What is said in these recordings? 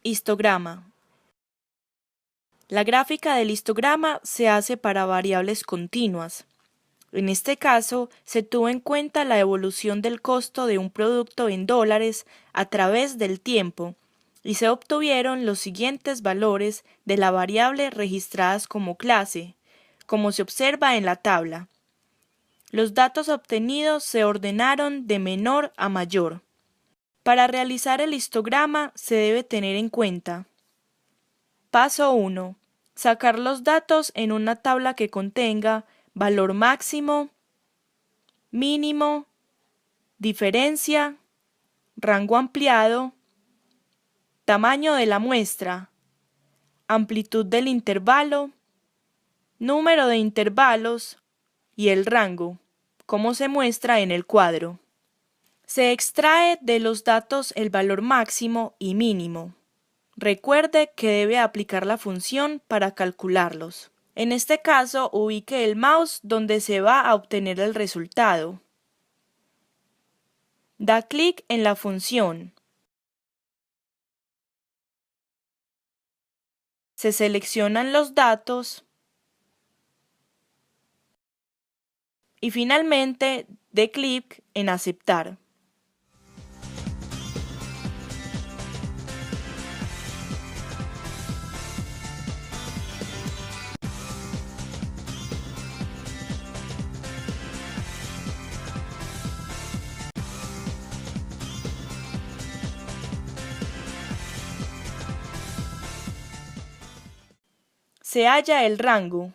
Histograma. La gráfica del histograma se hace para variables continuas. En este caso, se tuvo en cuenta la evolución del costo de un producto en dólares a través del tiempo y se obtuvieron los siguientes valores de la variable registradas como clase, como se observa en la tabla. Los datos obtenidos se ordenaron de menor a mayor. Para realizar el histograma se debe tener en cuenta: paso 1. Sacar los datos en una tabla que contenga valor máximo, mínimo, diferencia, rango ampliado, tamaño de la muestra, amplitud del intervalo, número de intervalos y el rango, como se muestra en el cuadro. Se extrae de los datos el valor máximo y mínimo. Recuerde que debe aplicar la función para calcularlos. En este caso, ubique el mouse donde se va a obtener el resultado. Da clic en la función. Se seleccionan los datos y finalmente dé clic en aceptar. Se halla el rango,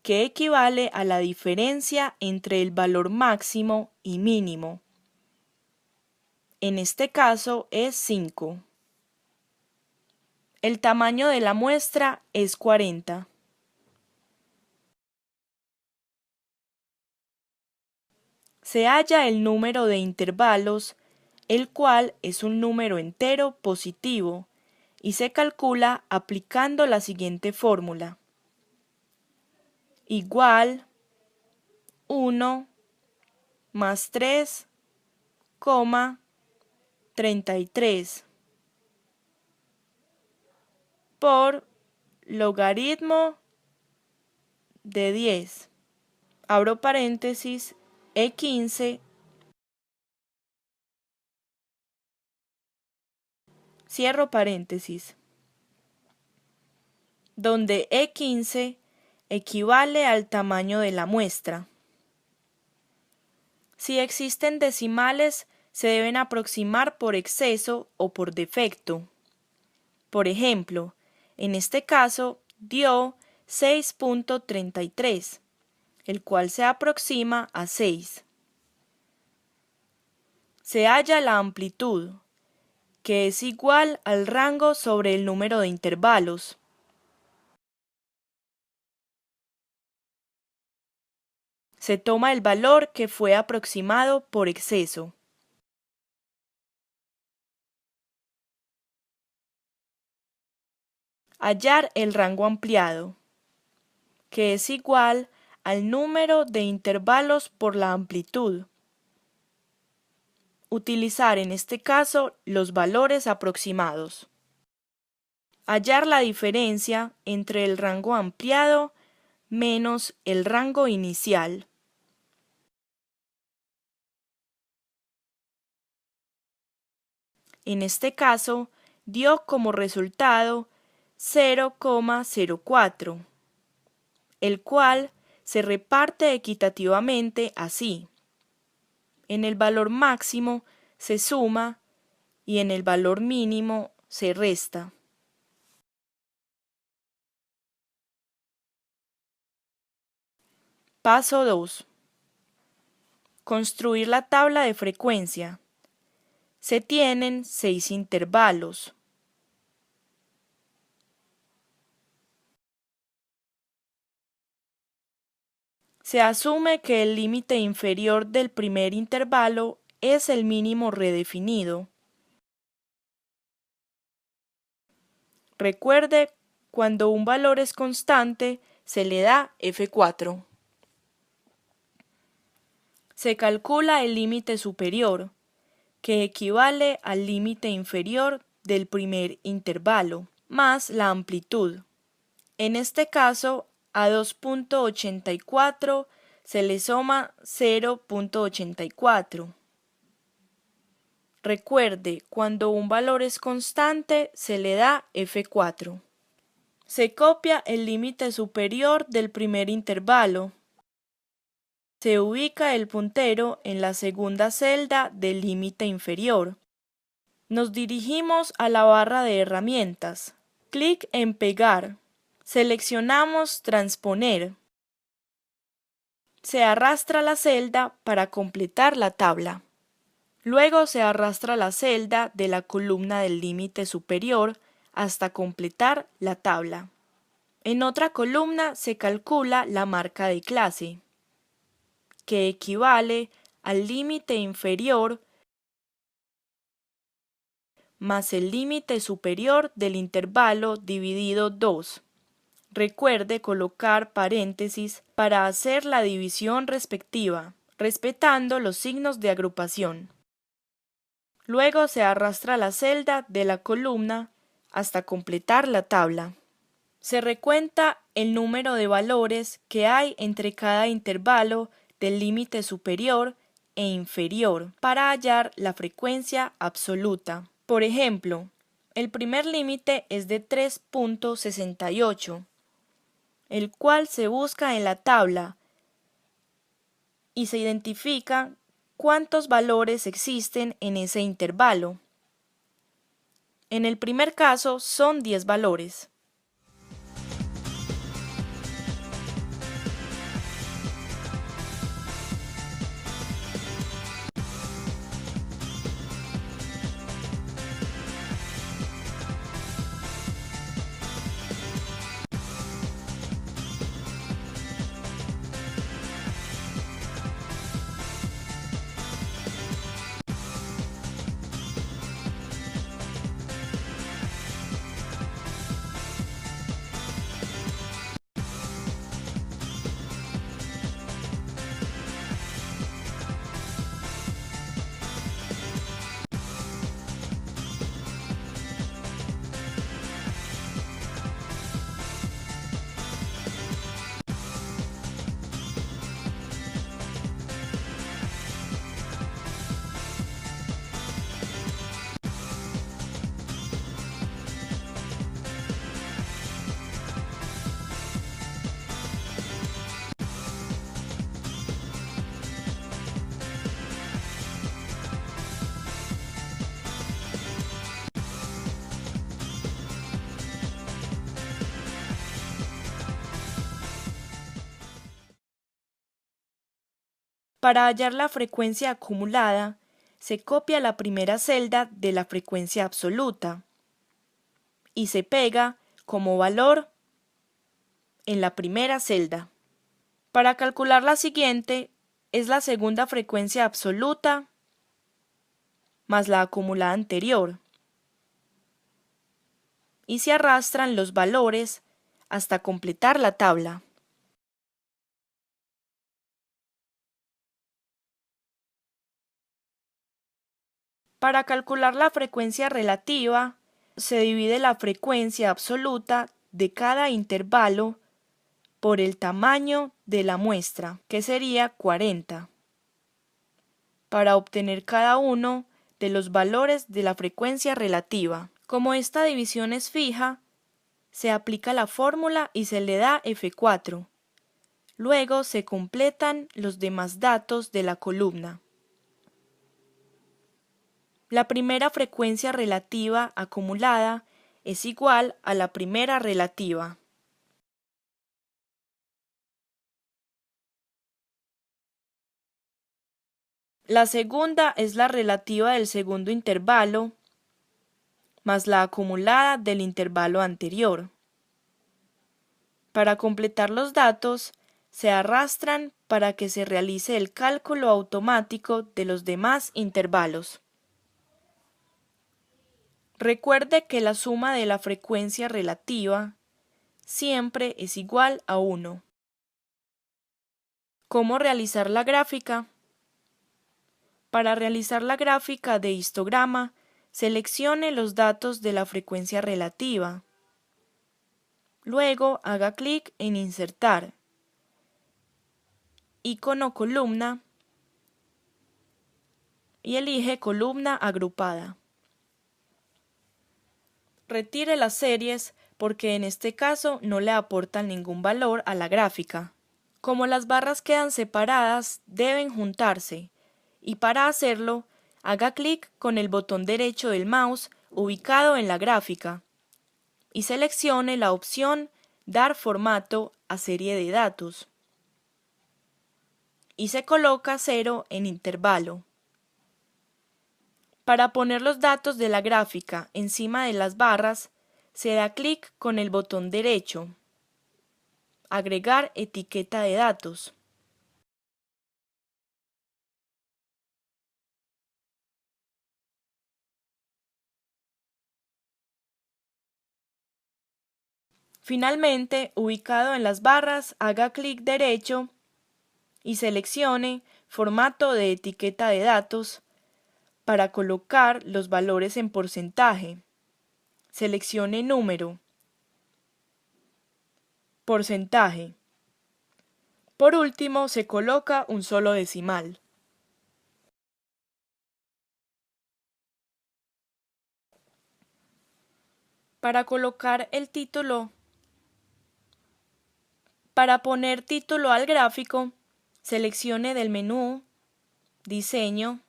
que equivale a la diferencia entre el valor máximo y mínimo. En este caso es 5. El tamaño de la muestra es 40. Se halla el número de intervalos, el cual es un número entero positivo, y se calcula aplicando la siguiente fórmula: igual 1 más 3,33 por logaritmo de 10. Abro paréntesis, E15, cierro paréntesis, donde E15 equivale al tamaño de la muestra. Si existen decimales, se deben aproximar por exceso o por defecto. Por ejemplo, en este caso dio 6.33, el cual se aproxima a 6. Se halla la amplitud, que es igual al rango sobre el número de intervalos. Se toma el valor que fue aproximado por exceso. Hallar el rango ampliado, que es igual al número de intervalos por la amplitud. Utilizar en este caso los valores aproximados. Hallar la diferencia entre el rango ampliado menos el rango inicial. En este caso, dio como resultado 0,04, el cual se reparte equitativamente así: en el valor máximo se suma y en el valor mínimo se resta. Paso 2. Construir la tabla de frecuencia. Se tienen 6 intervalos. Se asume que el límite inferior del primer intervalo es el mínimo redefinido. Recuerde, cuando un valor es constante, se le da F4. Se calcula el límite superior, que equivale al límite inferior del primer intervalo, más la amplitud. En este caso, a 2.84 se le suma 0.84. Recuerde, cuando un valor es constante, se le da F4. Se copia el límite superior del primer intervalo. Se ubica el puntero en la segunda celda del límite inferior. Nos dirigimos a la barra de herramientas. Clic en Pegar. Seleccionamos Transponer. Se arrastra la celda para completar la tabla. Luego se arrastra la celda de la columna del límite superior hasta completar la tabla. En otra columna se calcula la marca de clase, que equivale al límite inferior más el límite superior del intervalo dividido 2. Recuerde colocar paréntesis para hacer la división respectiva, respetando los signos de agrupación. Luego se arrastra la celda de la columna hasta completar la tabla. Se recuenta el número de valores que hay entre cada intervalo del límite superior e inferior para hallar la frecuencia absoluta. Por ejemplo, el primer límite es de 3.68, el cual se busca en la tabla y se identifica cuántos valores existen en ese intervalo. En el primer caso son 10 valores. Para hallar la frecuencia acumulada, se copia la primera celda de la frecuencia absoluta y se pega como valor en la primera celda. Para calcular la siguiente, es la segunda frecuencia absoluta más la acumulada anterior, y se arrastran los valores hasta completar la tabla. Para calcular la frecuencia relativa, se divide la frecuencia absoluta de cada intervalo por el tamaño de la muestra, que sería 40, para obtener cada uno de los valores de la frecuencia relativa. Como esta división es fija, se aplica la fórmula y se le da F4. Luego se completan los demás datos de la columna. La primera frecuencia relativa acumulada es igual a la primera relativa. La segunda es la relativa del segundo intervalo más la acumulada del intervalo anterior. Para completar los datos, se arrastran para que se realice el cálculo automático de los demás intervalos. Recuerde que la suma de la frecuencia relativa siempre es igual a 1. ¿Cómo realizar la gráfica? Para realizar la gráfica de histograma, seleccione los datos de la frecuencia relativa. Luego haga clic en Insertar, icono columna y elige columna agrupada. Retire las series porque en este caso no le aportan ningún valor a la gráfica. Como las barras quedan separadas, deben juntarse, y para hacerlo, haga clic con el botón derecho del mouse ubicado en la gráfica y seleccione la opción Dar formato a serie de datos y se coloca 0 en intervalo. Para poner los datos de la gráfica encima de las barras, se da clic con el botón derecho, Agregar etiqueta de datos. Finalmente, ubicado en las barras, haga clic derecho y seleccione Formato de etiqueta de datos para colocar los valores en porcentaje. Seleccione número, porcentaje. Por último, se coloca un solo decimal. Para colocar el título, para poner título al gráfico, seleccione del menú Diseño,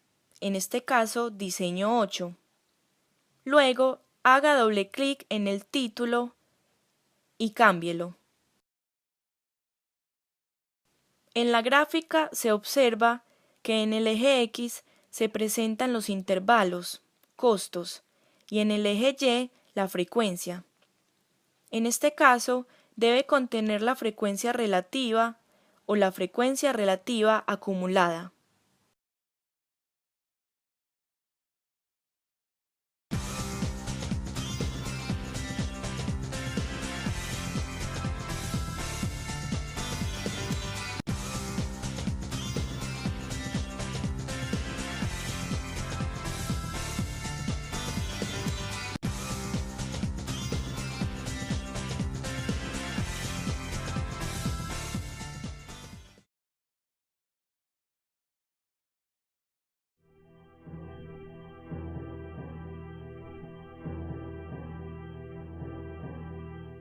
en este caso Diseño 8. Luego, haga doble clic en el título y cámbielo. En la gráfica se observa que en el eje X se presentan los intervalos, costos, y en el eje Y la frecuencia. En este caso, debe contener la frecuencia relativa o la frecuencia relativa acumulada.